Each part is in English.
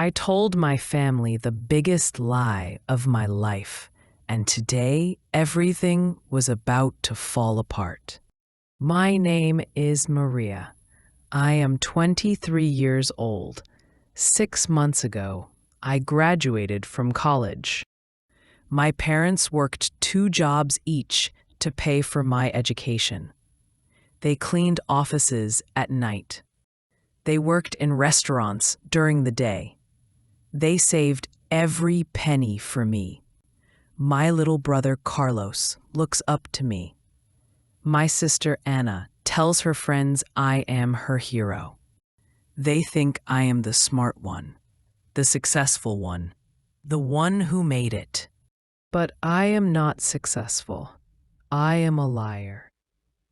I told my family the biggest lie of my life, and today everything was about to fall apart. My name is Maria. I am 23 years old. 6 months ago, I graduated from college. My parents worked 2 jobs each to pay for my education. They cleaned offices at night. They worked in restaurants during the day. They saved every penny for me. My little brother Carlos looks up to me. My sister Anna tells her friends I am her hero. They think I am the smart one, the successful one, the one who made it. But I am not successful. I am a liar.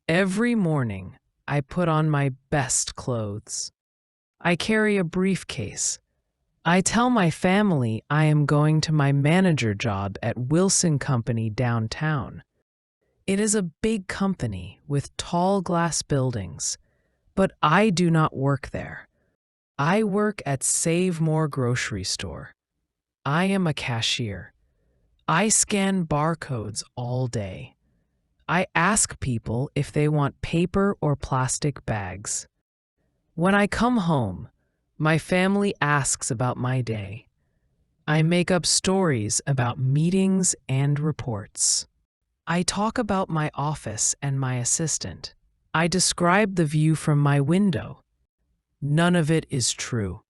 Every morning, I put on my best clothes. I carry a briefcase. I tell my family I am going to my manager job at Wilson Company downtown. It is a big company with tall glass buildings, but I do not work there. I work at Save More grocery store. I am a cashier. I scan barcodes all day. I ask people if they want paper or plastic bags. When I come home, my family asks about my day. I make up stories about meetings and reports. I talk about my office and my assistant. I describe the view from my window. None of it is true.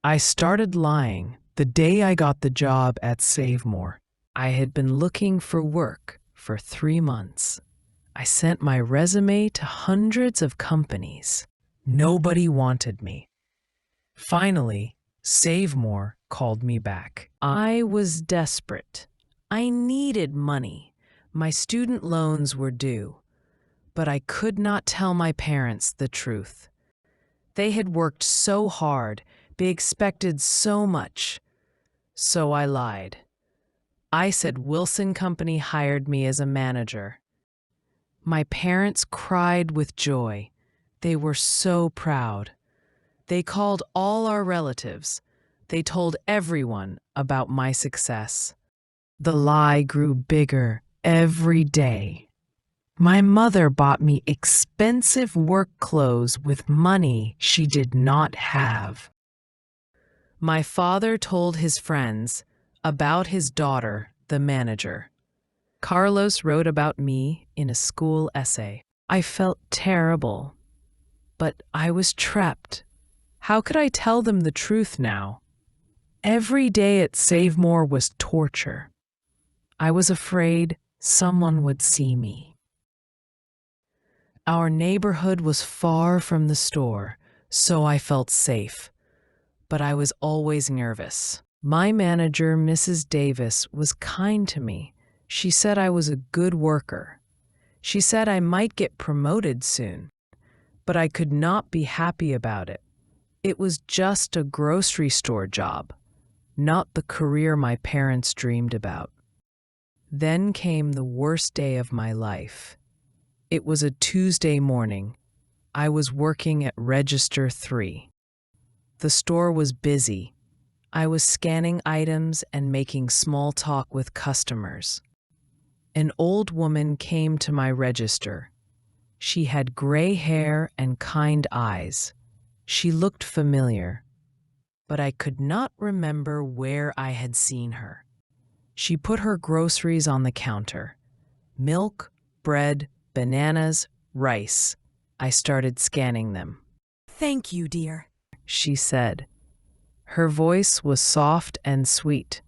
I started lying the day I got the job at Save More. I had been looking for work for 3 months. I sent my resume to hundreds of companies. Nobody wanted me. Finally, Save More called me back. I was desperate. I needed money. My student loans were due, but I could not tell my parents the truth. They had worked so hard, they expected so much. So I lied. I said Wilson Company hired me as a manager. My parents cried with joy. They were so proud. They called all our relatives. They told everyone about my success. The lie grew bigger every day. My mother bought me expensive work clothes with money she did not have. My father told his friends about his daughter, the manager. Carlos wrote about me in a school essay. I felt terrible, but I was trapped. How could I tell them the truth now? Every day at Save More was torture. I was afraid someone would see me. Our neighborhood was far from the store, so I felt safe, but I was always nervous. My manager, Mrs. Davis, was kind to me. She said I was a good worker. She said I might get promoted soon, but I could not be happy about it. It was just a grocery store job, not the career my parents dreamed about. Then came the worst day of my life. It was a Tuesday morning. I was working at Register 3. The store was busy. I was scanning items and making small talk with customers. An old woman came to my register. She had gray hair and kind eyes. She looked familiar, but I could not remember where I had seen her. She put her groceries on the counter. Milk, bread, bananas, rice. I started scanning them. "Thank you, dear," she said. Her voice was soft and sweet.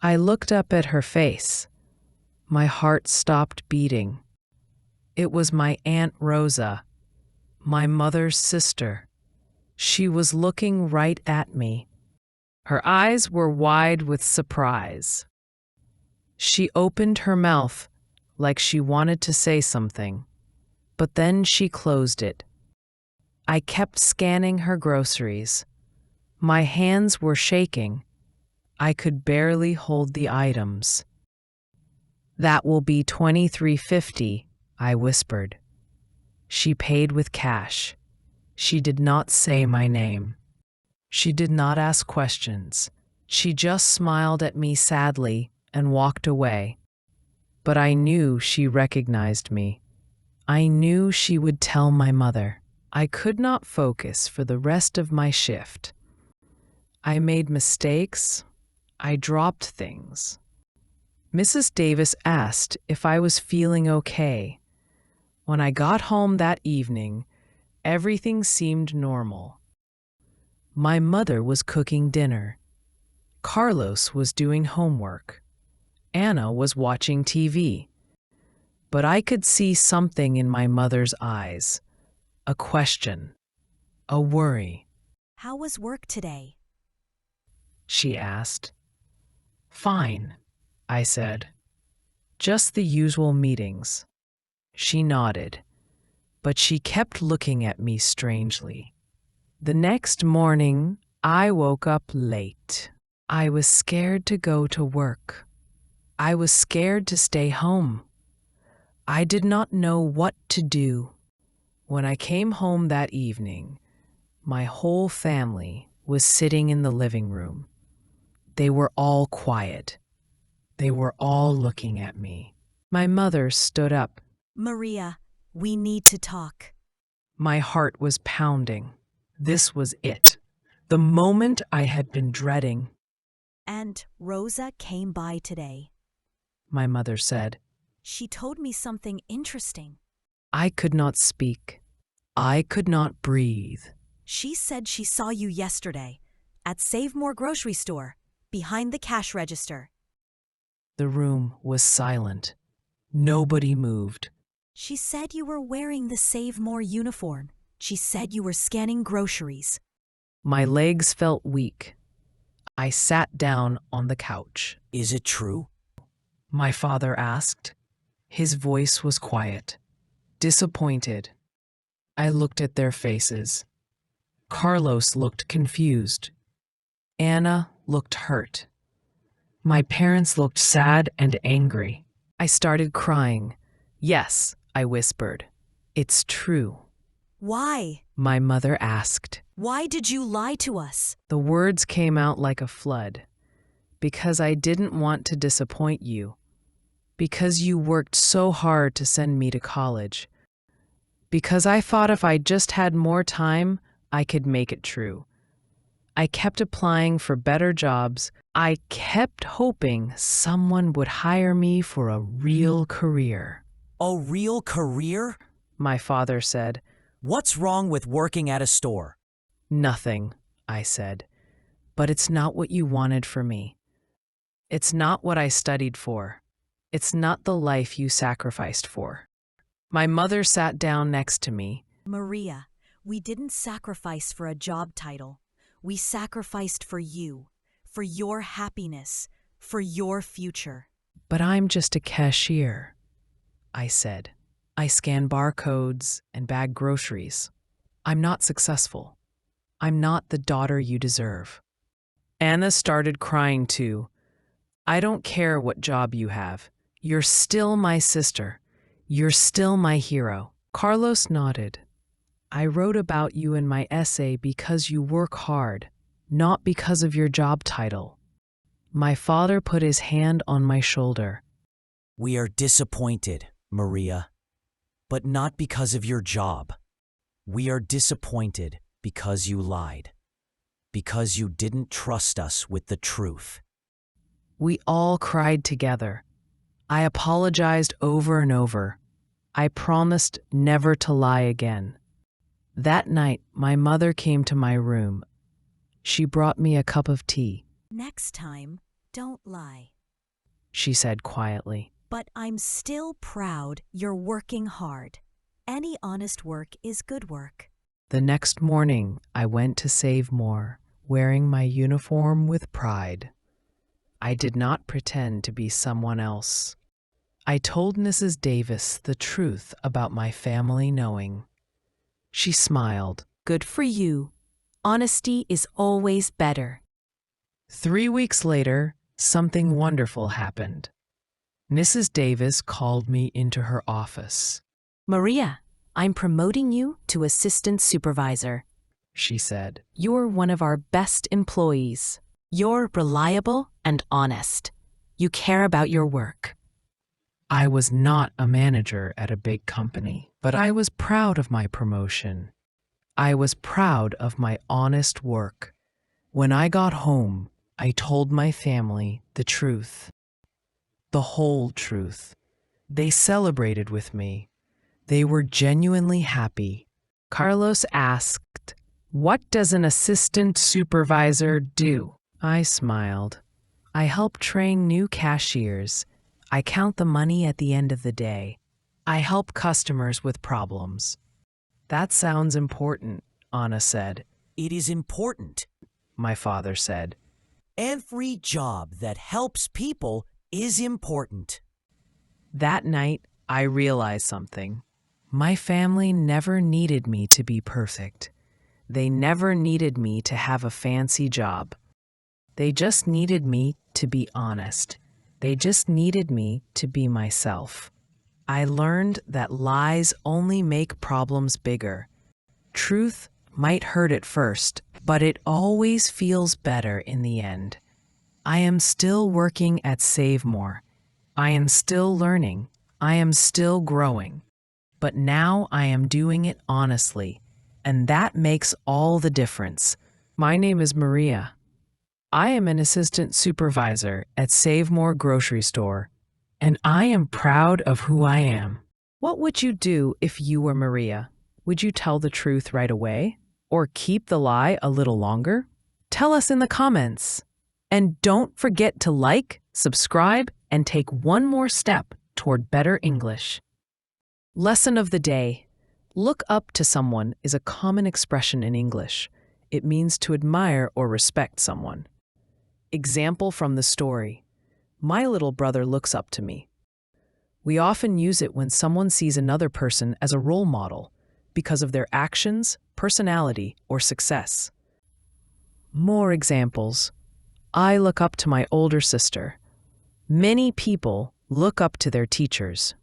I looked up at her face. My heart stopped beating. It was my Aunt Rosa, my mother's sister. She was looking right at me. Her eyes were wide with surprise. She opened her mouth like she wanted to say something, but then she closed it. I kept scanning her groceries. My hands were shaking. I could barely hold the items. "That will be $23.50, I whispered. She paid with cash. She did not say my name. She did not ask questions. She just smiled at me sadly and walked away. But I knew she recognized me. I knew she would tell my mother. I could not focus for the rest of my shift. I made mistakes. I dropped things. Mrs. Davis asked if I was feeling okay. When I got home that evening, everything seemed normal. My mother was cooking dinner. Carlos was doing homework. Anna was watching TV. But I could see something in my mother's eyes. A question. A worry. How was work today? She asked. Fine, I said. Just the usual meetings. She nodded, but she kept looking at me strangely. The next morning, I woke up late. I was scared to go to work. I was scared to stay home. I did not know what to do. When I came home that evening, my whole family was sitting in the living room. They were all quiet. They were all looking at me. My mother stood up. Maria, we need to talk. My heart was pounding. This was it. The moment I had been dreading. And Rosa came by today. My mother said. She told me something interesting. I could not speak. I could not breathe. She said she saw you yesterday at Save More grocery store, behind the cash register. The room was silent. Nobody moved. She said you were wearing the Save More uniform. She said you were scanning groceries. My legs felt weak. I sat down on the couch. Is it true? My father asked. His voice was quiet, disappointed. I looked at their faces. Carlos looked confused. Anna looked hurt. My parents looked sad and angry. I started crying. Yes, I whispered. It's true. Why? My mother asked. Why did you lie to us? The words came out like a flood. Because I didn't want to disappoint you. Because you worked so hard to send me to college. Because I thought if I just had more time, I could make it true. I kept applying for better jobs. I kept hoping someone would hire me for a real career. A real career? My father said. What's wrong with working at a store? Nothing, I said. But it's not what you wanted for me. It's not what I studied for. It's not the life you sacrificed for. My mother sat down next to me. Maria, we didn't sacrifice for a job title. We sacrificed for you, for your happiness, for your future. But I'm just a cashier, I said. I scan barcodes and bag groceries. I'm not successful. I'm not the daughter you deserve. Anna started crying too. I don't care what job you have. You're still my sister. You're still my hero. Carlos nodded. I wrote about you in my essay because you work hard, not because of your job title. My father put his hand on my shoulder. We are disappointed, Maria, but not because of your job. We are disappointed because you lied, because you didn't trust us with the truth. We all cried together. I apologized over and over. I promised never to lie again. That night, my mother came to my room. She brought me a cup of tea. Next time, don't lie. She said quietly. But I'm still proud you're working hard. Any honest work is good work. The next morning, I went to Save More, wearing my uniform with pride. I did not pretend to be someone else. I told Mrs. Davis the truth about my family knowing. She smiled. Good for you. Honesty is always better. 3 weeks later, something wonderful happened. Mrs. Davis called me into her office. Maria, I'm promoting you to assistant supervisor. she said. You're one of our best employees. You're reliable and honest. You care about your work. I was not a manager at a big company, but I was proud of my promotion. I was proud of my honest work. When I got home, I told my family the truth. The whole truth. They celebrated with me. They were genuinely happy. Carlos asked, "What does an assistant supervisor do?" I smiled. I help train new cashiers. I count the money at the end of the day. I help customers with problems. That sounds important, Anna said. It is important. My father said. Every job that helps people is important. That night, I realized something. My family never needed me to be perfect. They never needed me to have a fancy job. They just needed me to be honest. They just needed me to be myself. I learned that lies only make problems bigger. Truth might hurt at first, but it always feels better in the end. I am still working at Save More. I am still learning. I am still growing. But now I am doing it honestly, and that makes all the difference. My name is Maria. I am an assistant supervisor at Save More grocery store, and I am proud of who I am. What would you do if you were Maria? Would you tell the truth right away? Or keep the lie a little longer? Tell us in the comments. And don't forget to like, subscribe, and take one more step toward better English. Lesson of the day. Look up to someone is a common expression in English. It means to admire or respect someone. Example from the story. My little brother looks up to me. We often use it when someone sees another person as a role model because of their actions, personality, or success. More examples. I look up to my older sister. Many people look up to their teachers.